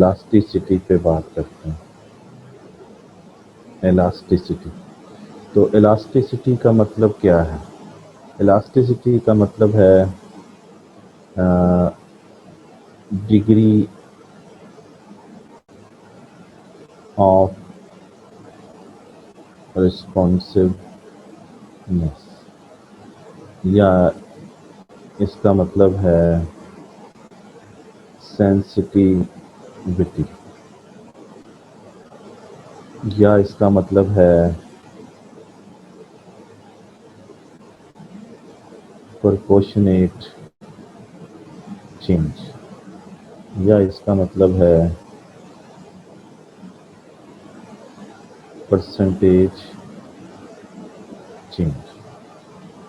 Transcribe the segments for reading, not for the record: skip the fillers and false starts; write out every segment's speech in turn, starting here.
Elasticity पे बात करते हैं। इलास्टिसिटी, तो इलास्टिसिटी का मतलब क्या है? इलास्टिसिटी का मतलब है डिग्री ऑफ रिस्पॉन्सिवनेस, या इसका मतलब है सेंसिटिविटी, या इसका मतलब है प्रोपोर्शनेट चेंज, या इसका मतलब है परसेंटेज चेंज।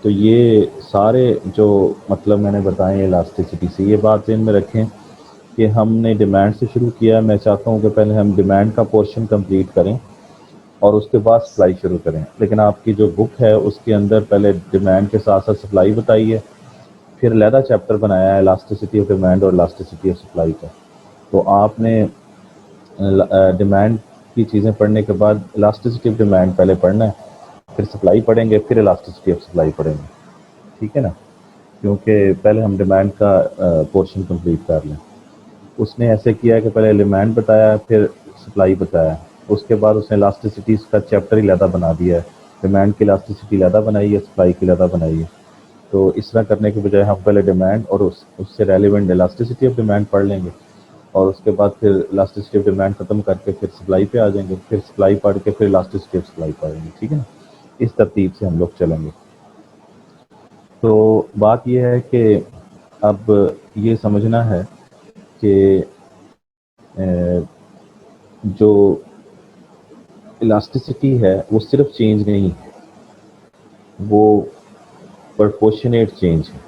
तो ये सारे जो मतलब मैंने बताए इलास्टिसिटी से, ये बात ध्यान में रखें कि हमने डिमांड से शुरू किया। मैं चाहता हूँ कि पहले हम डिमांड का पोर्शन कंप्लीट करें और उसके बाद सप्लाई शुरू करें, लेकिन आपकी जो बुक है उसके अंदर पहले डिमांड के साथ साथ सप्लाई बताई है, फिर अलहदा चैप्टर बनाया है इलास्टिसिटी ऑफ डिमांड और इलास्टिसिटी ऑफ सप्लाई का। तो आपने डिमांड की चीज़ें पढ़ने के बाद इलास्टिसिटी ऑफ डिमांड पहले पढ़ना है, फिर सप्लाई पढ़ेंगे, फिर इलास्टिसिटी ऑफ सप्लाई पढ़ेंगे, ठीक है ना? क्योंकि पहले हम डिमांड का पोर्शन कंप्लीट कर लें। उसने ऐसे किया कि पहले डिमांड बताया, फिर सप्लाई बताया, उसके बाद उसने इलास्टिसिटी का चैप्टर ही अलहदा बना दिया है। डिमांड की इलास्टिसिटी अलहदा बनाई है, सप्लाई की अलहदा बनाई है। तो इस तरह करने के बजाय हम पहले डिमांड और उससे रेलिवेंट इलास्टिसिटी ऑफ डिमांड पढ़ लेंगे, और उसके बाद फिर इलास्टिसिटी ऑफ डिमांड खत्म करके फिर सप्लाई पे आ जाएंगे, फिर सप्लाई पढ़ के फिर इलास्टिसिटी ऑफ सप्लाई पढ़ेंगे, ठीक है ना? इस तरतीब से हम लोग चलेंगे। तो बात यह है कि अब ये समझना है कि जो इलास्टिसिटी है वो सिर्फ चेंज नहीं है, वो प्रोपोर्शनेट चेंज है,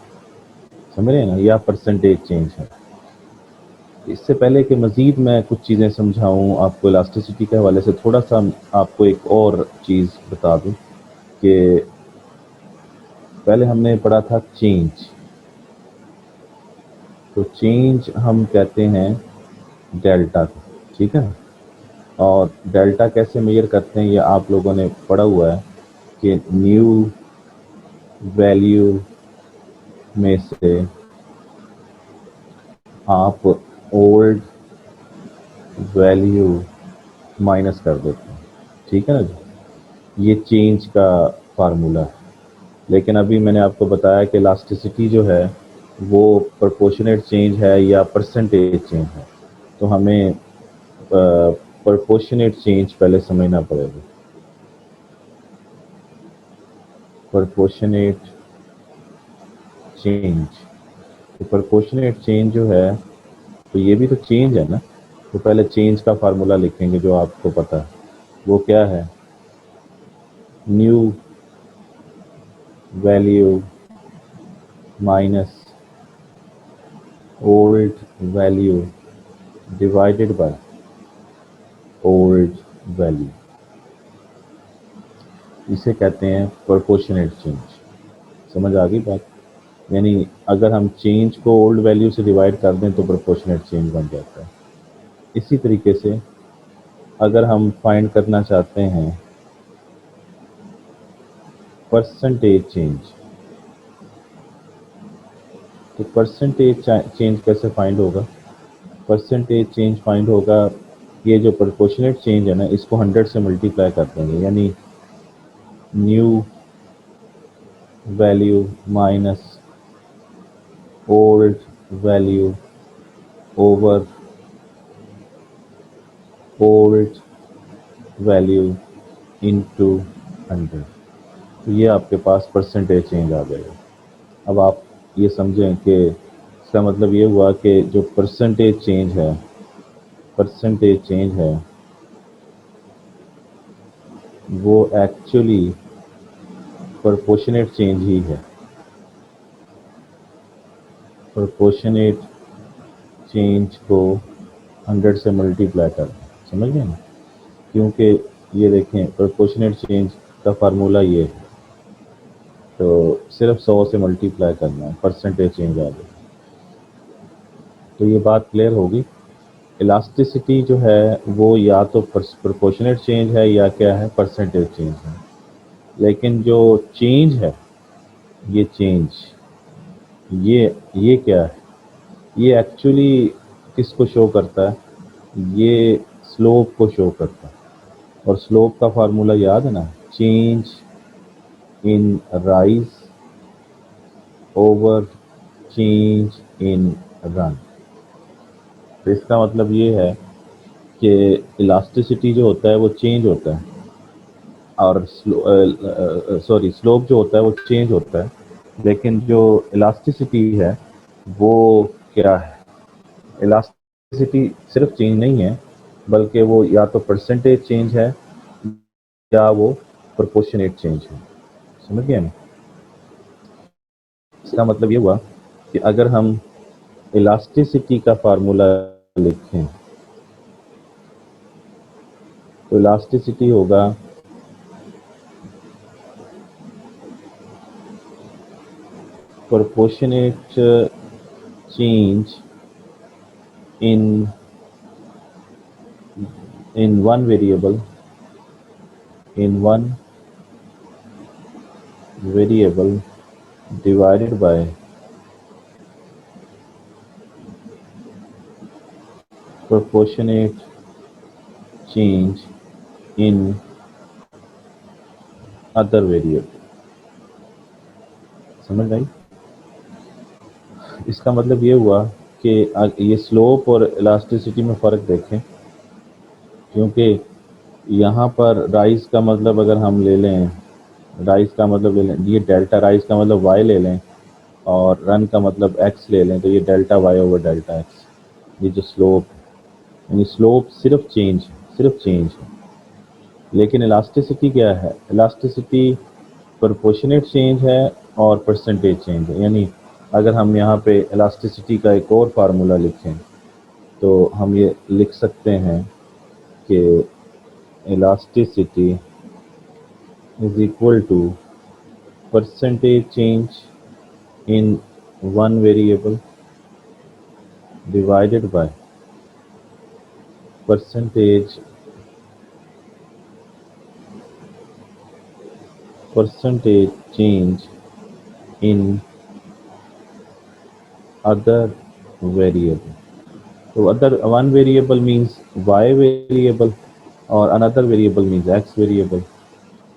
समझ रहे हैं ना, या परसेंटेज चेंज है। इससे पहले कि मज़ीद मैं कुछ चीज़ें समझाऊं आपको इलास्टिसिटी के हवाले से, थोड़ा सा आपको एक और चीज़ बता दूं कि पहले हमने पढ़ा था चेंज। तो चेंज हम कहते हैं डेल्टा को, ठीक है? और डेल्टा कैसे मेजर करते हैं ये आप लोगों ने पढ़ा हुआ है कि न्यू वैल्यू में से आप ओल्ड वैल्यू माइनस कर देते हैं, ठीक है ना जी? ये चेंज का फार्मूला है। लेकिन अभी मैंने आपको बताया कि इलास्टिसिटी जो है वो प्रोपोर्शनेट चेंज है या परसेंटेज चेंज है। तो हमें प्रोपोर्शनेट चेंज पहले समझना पड़ेगा। प्रोपोर्शनेट चेंज, तो प्रोपोर्शनेट चेंज जो है, तो ये भी तो चेंज है ना। तो पहले चेंज का फार्मूला लिखेंगे जो आपको पता है, वो क्या है? New value minus old value divided by old value, इसे कहते हैं प्रोपोर्शनेट चेंज। समझ आ गई बात? यानी अगर हम चेंज को ओल्ड वैल्यू से डिवाइड कर दें तो प्रोपोर्शनेट चेंज बन जाता है। इसी तरीके से अगर हम फाइंड करना चाहते हैं परसेंटेज चेंज, तो परसेंटेज चेंज कैसे फाइंड होगा? परसेंटेज चेंज फाइंड होगा, ये जो प्रोपोर्शनेट चेंज है ना, इसको 100 से मल्टीप्लाई कर देंगे, यानी new value minus old value over old value into 100। तो ये आपके पास परसेंटेज चेंज आ जाएगा। अब आप ये समझें कि इसका मतलब ये हुआ कि जो परसेंटेज चेंज है, परसेंटेज चेंज है वो एक्चुअली प्रोपोर्शनेट चेंज ही है। प्रोपोर्शनेट चेंज को 100 से मल्टीप्लाई कर, समझ गए ना? क्योंकि ये देखें प्रोपोर्शनेट चेंज का फार्मूला ये है, तो सिर्फ 100 से मल्टीप्लाई करना है, परसेंटेज चेंज आ जाए। तो ये बात क्लियर होगी इलास्टिसिटी जो है वो या तो प्रोपोर्शनेट चेंज है या क्या है, परसेंटेज चेंज है। लेकिन जो चेंज है, ये चेंज, ये क्या है, ये एक्चुअली किसको शो करता है, ये स्लोप को शो करता है। और स्लोप का फार्मूला याद है ना, change in rise over change in run. तो इसका मतलब ये है कि इलास्टिसिटी जो होता है वो चेंज होता है, और स्लोप जो होता है वो चेंज होता है। लेकिन जो इलास्टिसिटी है वो क्या है, इलास्टिसिटी सिर्फ चेंज नहीं है, बल्कि वो या तो परसेंटेज चेंज है या वो प्रोपोर्शनेट चेंज है। समझ गए ना? इसका मतलब ये हुआ कि अगर हम इलास्टिसिटी का फार्मूला लिखें तो इलास्टिसिटी होगा proportionate change in one variable divided by proportionate change in other variable। समझ आई? इसका मतलब ये हुआ कि ये स्लोप और इलास्टिसिटी में फ़र्क देखें, क्योंकि यहाँ पर राइज का मतलब अगर हम ले लें, राइज का मतलब ले लें, ये डेल्टा राइज का मतलब वाई ले लें, और रन का मतलब एक्स ले लें, तो ये delta Y over delta X. ये जो स्लोप, यानी स्लोप सिर्फ चेंज है। लेकिन इलास्टिसिटी क्या है, इलास्टिसिटी प्रोपोर्शनेट चेंज है और परसेंटेज चेंज है। यानी अगर हम यहाँ पे इलास्टिसिटी का एक और फार्मूला लिखें तो हम ये लिख सकते हैं कि elasticity is equal to percentage change in one variable divided by percentage change in other variable। तो other one variable means y variable और another variable means x variable.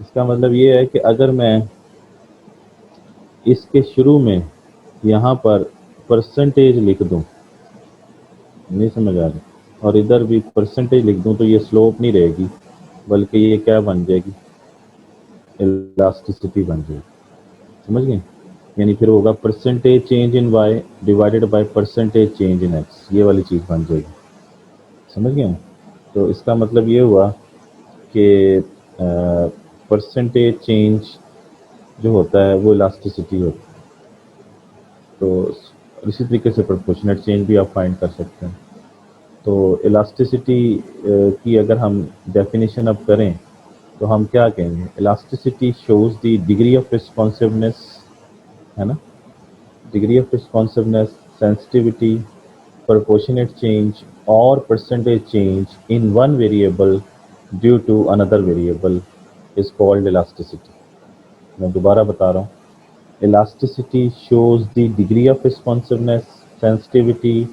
इसका मतलब ये है कि अगर मैं इसके शुरू में यहाँ पर परसेंटेज लिख दूँ, नहीं समझ आ रही, और इधर भी परसेंटेज लिख दूँ, तो ये स्लोप नहीं रहेगी, बल्कि ये क्या बन जाएगी, इलास्टिसिटी बन जाएगी। समझ गए? यानी फिर होगा percentage change in y divided by percentage change in x, ये वाली चीज़ बन जाएगी। समझ गए? तो इसका मतलब ये हुआ कि परसेंटेज चेंज जो होता है वो इलास्टिसिटी होती है। तो इसी तरीके से प्रोपोर्शनेट चेंज भी आप फाइंड कर सकते हैं। तो इलास्टिसिटी की अगर हम डेफिनेशन अब करें तो हम क्या कहेंगे, elasticity shows the degree of responsiveness, है ना, degree of responsiveness, sensitivity, proportionate change or percentage change in one variable due to another variable is called elasticity। मैं दोबारा बता रहा हूँ, elasticity shows the degree of responsiveness, sensitivity,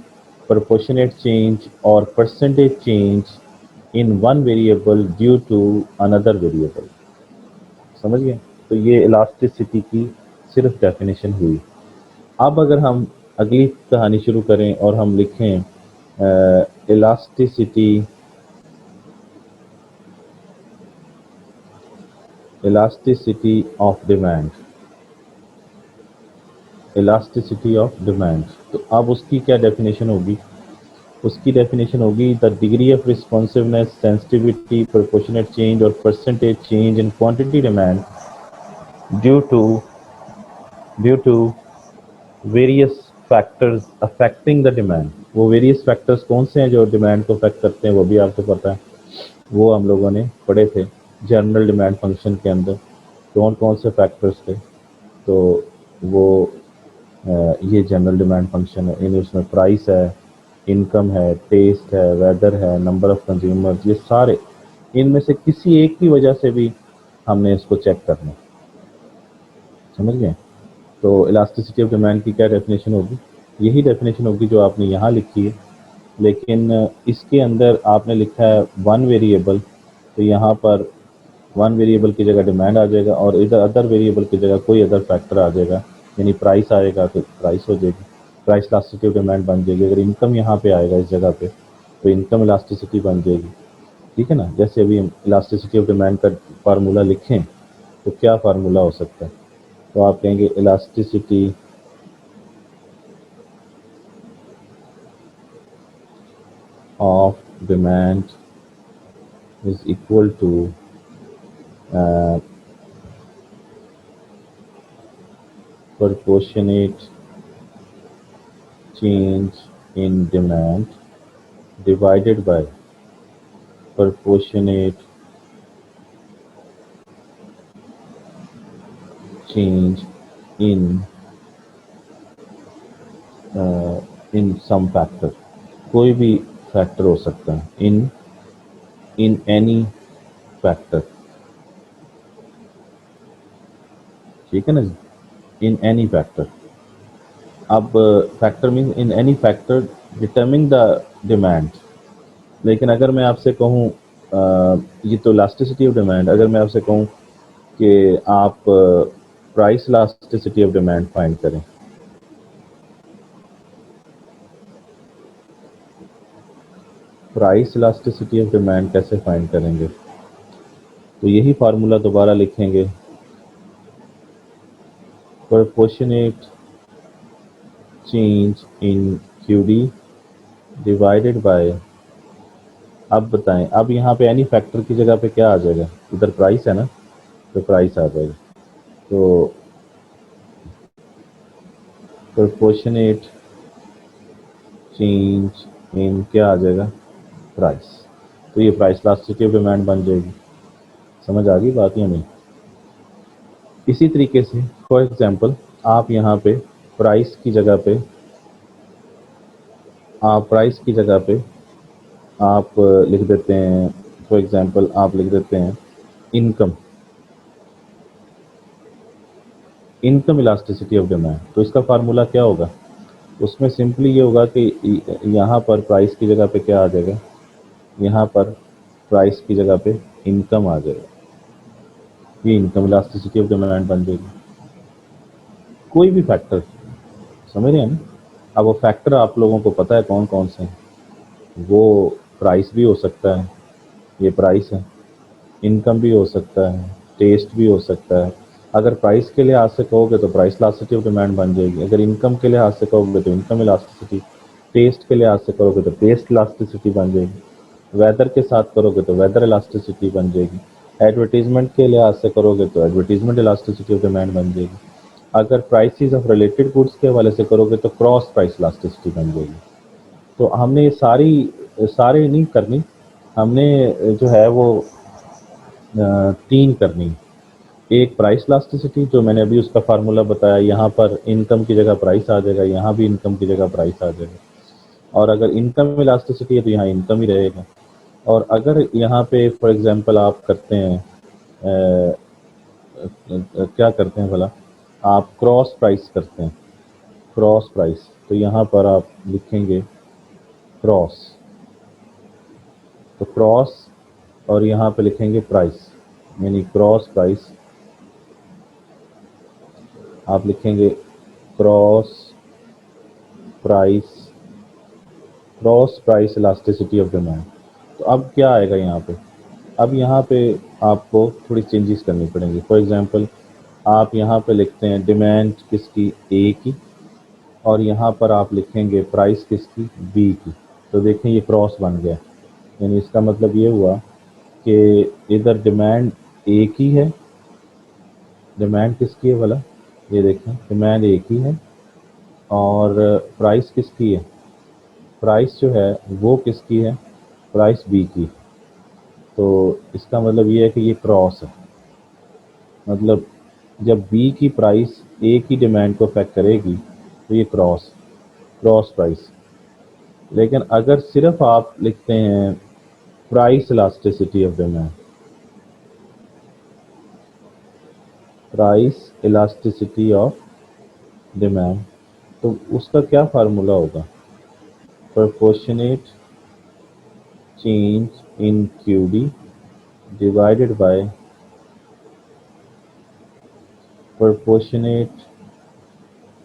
proportionate change or percentage change in one variable due to another variable। समझ गए? तो ये elasticity की सिर्फ डेफिनेशन हुई। अब अगर हम अगली कहानी शुरू करें और हम लिखें elasticity of demand, elasticity of demand, तो अब उसकी क्या डेफिनेशन होगी? उसकी डेफिनेशन होगी the degree of responsiveness, sensitivity, proportionate change और percentage change in quantity demand due to various factors affecting the demand. वो वेरियस फैक्टर्स कौन से हैं जो डिमांड को अफेक्ट करते हैं, वो भी आपको पता है, वो हम लोगों ने पढ़े थे जनरल डिमांड फंक्शन के अंदर कौन कौन से फैक्टर्स थे। तो वो ये जनरल डिमांड फंक्शन है, यानी उसमें प्राइस है, इनकम है, टेस्ट है, वेदर है, नंबर ऑफ कंज्यूमर्स, ये सारे इनमें से किसी एक की वजह से भी हमने इसको चेक करना है। समझ गए? तो इलास्टिसिटी ऑफ डिमांड की क्या डेफिनेशन होगी? यही डेफिनेशन होगी जो आपने यहाँ लिखी है, लेकिन इसके अंदर आपने लिखा है वन वेरिएबल, तो यहाँ पर वन वेरिएबल की जगह डिमांड आ जाएगा और इधर अदर वेरिएबल की जगह कोई अदर फैक्टर आ जाएगा, यानी प्राइस आएगा तो प्राइस हो जाएगी, प्राइस इलास्टिसिटी ऑफ डिमांड बन जाएगी। अगर इनकम यहाँ पे आएगा इस जगह पे तो इनकम इलास्टिसिटी बन जाएगी। ठीक है ना? जैसे अभी हम इलास्टिसिटी ऑफ डिमांड का फार्मूला लिखें तो क्या फार्मूला हो सकता है? तो आप कहेंगे elasticity of demand is equal to proportionate change in demand divided by proportionate change in some factor। कोई भी फैक्टर हो सकता है, इन एनी फैक्टर। ठीक है ना जी? In any factor. अब factor mean in any factor determine the demand. लेकिन अगर मैं आपसे कहूँ ये तो इलास्टिसिटी ऑफ डिमांड, अगर मैं आपसे कहूँ कि आप price elasticity of demand find करें, प्राइस इलास्टिसिटी ऑफ डिमांड कैसे फाइंड करेंगे? तो यही फार्मूला दोबारा लिखेंगे, proportionate change in QD divided by. अब बताएं, अब यहाँ पे एनी फैक्टर की जगह पे क्या आ जाएगा? इधर प्राइस है ना, तो प्राइस आ जाएगा। तो प्रोपोर्शनेट चेंज इन क्या आ जाएगा? प्राइस। तो ये प्राइस इलास्टिसिटी ऑफ डिमांड बन जाएगी। समझ आ गई बात या नहीं? इसी तरीके से फॉर एग्जांपल आप यहाँ पे प्राइस की जगह पे आप लिख देते हैं, फॉर एग्जांपल आप लिख देते हैं इनकम इलास्टिसिटी ऑफ डिमांड। तो इसका फार्मूला क्या होगा? उसमें सिंपली ये होगा कि यहाँ पर प्राइस की जगह पे क्या आ जाएगा? यहाँ पर प्राइस की जगह पे इनकम आ जाएगा, ये इनकम इलास्टिसिटी ऑफ डिमांड बन जाएगी। कोई भी फैक्टर, समझ रहे हैं ना? अब वो फैक्टर आप लोगों को पता है कौन कौन से हैं। वो प्राइस भी हो सकता है, ये प्राइस है, इनकम भी हो सकता है, टेस्ट भी हो सकता है। अगर प्राइस के लिहाज से कहोगे तो प्राइस इलास्टिसिटी ऑफ डिमांड बन जाएगी, अगर इनकम के लिहाज से कहोगे तो इनकम इलास्टिसिटी, टेस्ट के लिहाज से करोगे तो टेस्ट इलास्टिसिटी बन जाएगी, वेदर के साथ करोगे तो वेदर इलास्टिसिटी बन जाएगी, एडवर्टीजमेंट के लिहाज से करोगे तो एडवर्टीजमेंट इलास्टिसिटी ऑफ डिमांड बन जाएगी, अगर प्राइसेस ऑफ रिलेटेड गुड्स के हवाले से करोगे तो क्रॉस प्राइस इलास्टिसिटी बन जाएगी। तो हमने सारे नहीं करनी, हमने जो है वो तीन करनी। एक प्राइस इलास्टिसिटी जो मैंने अभी उसका फार्मूला बताया, यहाँ पर इनकम की जगह प्राइस आ जाएगा, यहाँ भी इनकम की जगह प्राइस आ जाएगा, और अगर इनकम इलास्टिसिटी है तो यहाँ इनकम ही रहेगा। और अगर यहाँ पे फॉर एग्जांपल आप करते हैं क्या करते हैं भला, आप क्रॉस प्राइस करते हैं, क्रॉस प्राइस, तो यहाँ पर आप लिखेंगे क्रॉस, तो क्रॉस और यहाँ पे लिखेंगे प्राइस, यानी क्रॉस प्राइस आप लिखेंगे cross price elasticity of demand. तो अब क्या आएगा यहाँ पे? अब यहाँ पे आपको थोड़ी चेंजेस करनी पड़ेंगी। फॉर एग्जांपल आप यहाँ पे लिखते हैं डिमांड किसकी? ए की, और यहाँ पर आप लिखेंगे प्राइस किसकी? बी की। तो देखें ये क्रॉस बन गया, यानी इसका मतलब ये हुआ कि इधर डिमांड ए की है, डिमांड किसकी है भला? ये देखें डिमांड ए की है, और प्राइस किसकी है? प्राइस जो है वो किसकी है? प्राइस बी की। तो इसका मतलब ये है कि ये क्रॉस है, मतलब जब बी की प्राइस ए की डिमांड को अफेक्ट करेगी तो ये क्रॉस प्राइस। लेकिन अगर सिर्फ आप लिखते हैं price elasticity of demand, price elasticity of demand, तो उसका क्या फार्मूला होगा? Proportionate change in QD divided by proportionate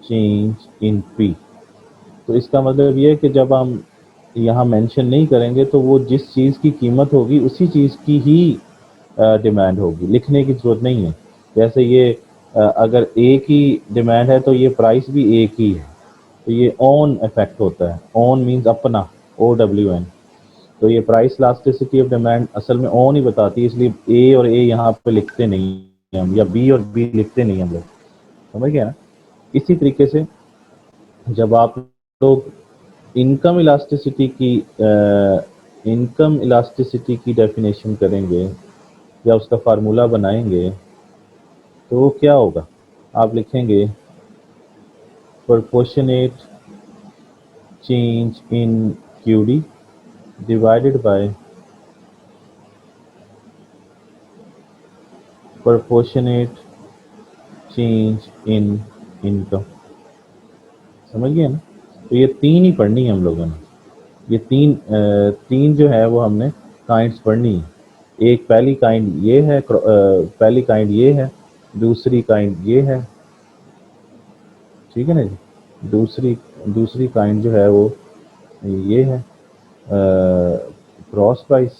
change in P. तो इसका मतलब ये है कि जब हम यहाँ मेंशन नहीं करेंगे तो वो जिस चीज़ की कीमत होगी उसी चीज़ की ही डिमांड होगी, लिखने की जरूरत नहीं है। जैसे ये अगर ए की डिमांड है तो ये प्राइस भी ए की है, तो ये ऑन इफेक्ट होता है। ऑन मीन्स अपना, ओ डब्ल्यू एन। तो ये प्राइस इलास्टिसिटी ऑफ डिमांड असल में ऑन ही बताती है, इसलिए ए और ए यहाँ पे लिखते नहीं हैं हम, या बी और बी लिखते नहीं हम लोग, समझ गया ना। इसी तरीके से जब आप लोग इनकम इलास्टिसिटी की डेफिनेशन करेंगे या उसका फार्मूला बनाएंगे तो वो क्या होगा? आप लिखेंगे proportionate change in QD divided by proportionate change in income. समझ गए ना। तो ये तीन ही पढ़नी है हम लोगों ने। ये तीन जो है वो हमने काइंड्स पढ़नी है। एक पहली काइंड ये है, पहली काइंड ये है, दूसरी काइंड ये है, ठीक है ना जी। दूसरी काइंड जो है वो ये है क्रॉस प्राइस,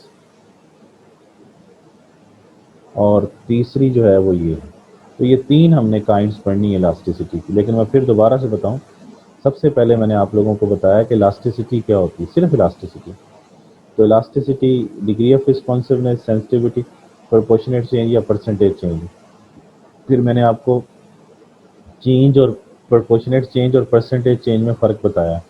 और तीसरी जो है वो ये है। तो ये तीन हमने काइंड्स पढ़नी है इलास्टिसिटी की। लेकिन मैं फिर दोबारा से बताऊं, सबसे पहले मैंने आप लोगों को बताया कि इलास्टिसिटी क्या होती है, सिर्फ इलास्टिसिटी। तो elasticity degree of responsiveness, sensitivity, proportionate change या परसेंटेज चेंज। फिर मैंने आपको चेंज और प्रोपोर्शनेट चेंज और परसेंटेज चेंज में फ़र्क बताया,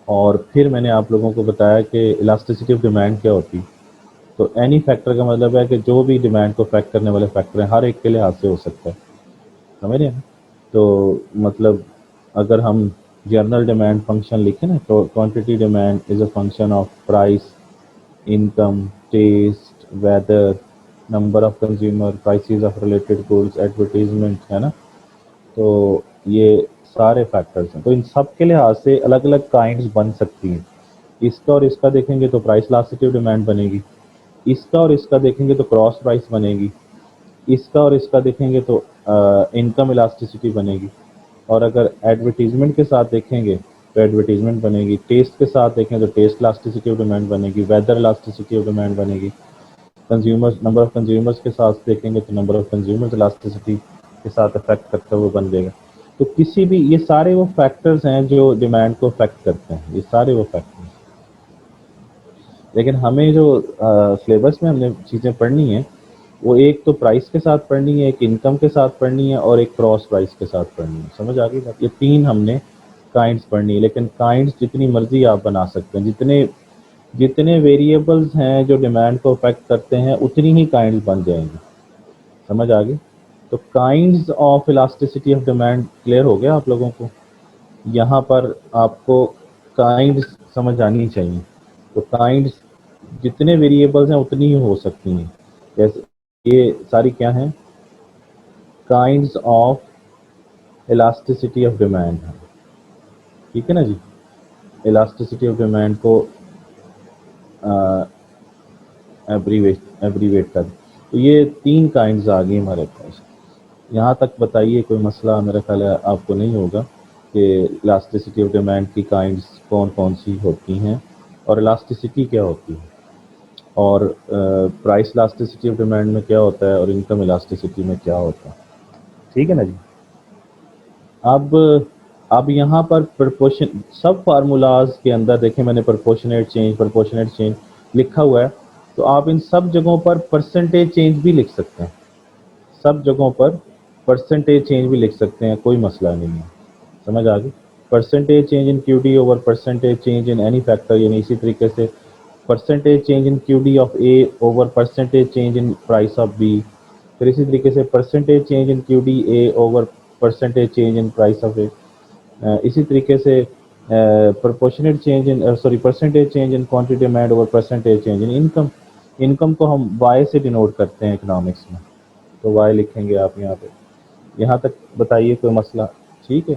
और फिर मैंने आप लोगों को बताया कि इलास्टिसिटी ऑफ डिमांड क्या होती। तो एनी फैक्टर का मतलब है कि जो भी डिमांड को अफेक्ट करने वाले फैक्टर हैं हर एक के लिहाज से हो सकता है, समझ रहे हैं। तो मतलब अगर हम जनरल डिमांड फंक्शन लिखें ना, तो quantity demand is a function of price, income, taste, weather, number of consumer, prices of related goods, advertisement, है ना। तो ये सारे फैक्टर्स हैं, तो इन सब के लिहाज से अलग अलग काइंड्स बन सकती हैं। इसका और इसका देखेंगे तो प्राइस इलास्टिसिटी डिमांड बनेगी, इसका और इसका देखेंगे तो क्रॉस प्राइस बनेगी, इसका और इसका देखेंगे तो इनकम इलास्टिसिटी बनेगी, और अगर एडवर्टीजमेंट के साथ देखेंगे तो एडवर्टीजमेंट बनेगी, टेस्ट के साथ देखें तो टेस्ट इलास्टिसिटी ऑफ डिमांड बनेगी, वेदर इलास्टिसिटी ऑफ डिमांड बनेगी, कंज्यूमर्स, नंबर ऑफ कंज्यूमर्स के साथ देखेंगे तो नंबर ऑफ कंज्यूमर्स इलास्टिसिटी के साथ अफेक्ट करता हुआ बन जाएगा। तो किसी भी, ये सारे वो फैक्टर्स हैं जो डिमांड को अफेक्ट करते हैं, ये सारे वो फैक्टर्स। लेकिन हमें जो सिलेबस में हमने चीज़ें पढ़नी है वो एक तो प्राइस के साथ पढ़नी है, एक इनकम के साथ पढ़नी है, और एक क्रॉस प्राइस के साथ पढ़नी है। समझ आ गई बात? ये तीन हमने काइंड्स पढ़नी है, लेकिन काइंड्स जितनी मर्जी आप बना सकते हैं, जितने जितने वेरिएबल्स हैं जो डिमांड को अफेक्ट करते हैं उतनी ही काइंड्स बन जाएंगी। समझ आ गई? तो kinds of elasticity of demand clear हो गया आप लोगों को? यहाँ पर आपको काइंड्स समझ आनी चाहिए। तो काइंड्स जितने वेरिएबल्स हैं उतनी ही हो सकती हैं। जैसे ये सारी क्या हैं? Kinds of elasticity of demand है, ठीक है ना जी। इलास्टिसिटी ऑफ डिमांड को एब्रीवेट कर, तो ये तीन काइंड्स आ गई हमारे पास। यहाँ तक बताइए कोई मसला मेरा ख्याल है आपको नहीं होगा कि इलास्टिसिटी ऑफ डिमांड की काइंड्स कौन कौन सी होती हैं और इलास्टिसिटी क्या होती है, और प्राइस इलास्टिसिटी ऑफ डिमांड में क्या होता है और इनकम इलास्टिसिटी में क्या होता है, ठीक है ना जी। अब यहाँ पर प्रोपोर्शन, सब फार्मूलाज के अंदर देखें मैंने प्रोपोर्शनेट चेंज लिखा हुआ है, तो आप इन सब जगहों पर परसेंटेज चेंज भी लिख सकते हैं, सब जगहों पर परसेंटेज चेंज भी लिख सकते हैं, कोई मसला नहीं है। समझ आ गई? Percentage change in QD over percentage change in any factor, यानी इसी तरीके से percentage change in QD of A over percentage change in price of B, फिर इसी तरीके से percentage change in QD A over percentage change in price of A, इसी तरीके से proportionate change in sorry percentage change in quantity demand over percentage change in income. Income को हम Y से डिनोट करते हैं इकोनॉमिक्स में, तो वाई लिखेंगे आप यहाँ पे। यहाँ तक बताइए कोई मसला? ठीक है।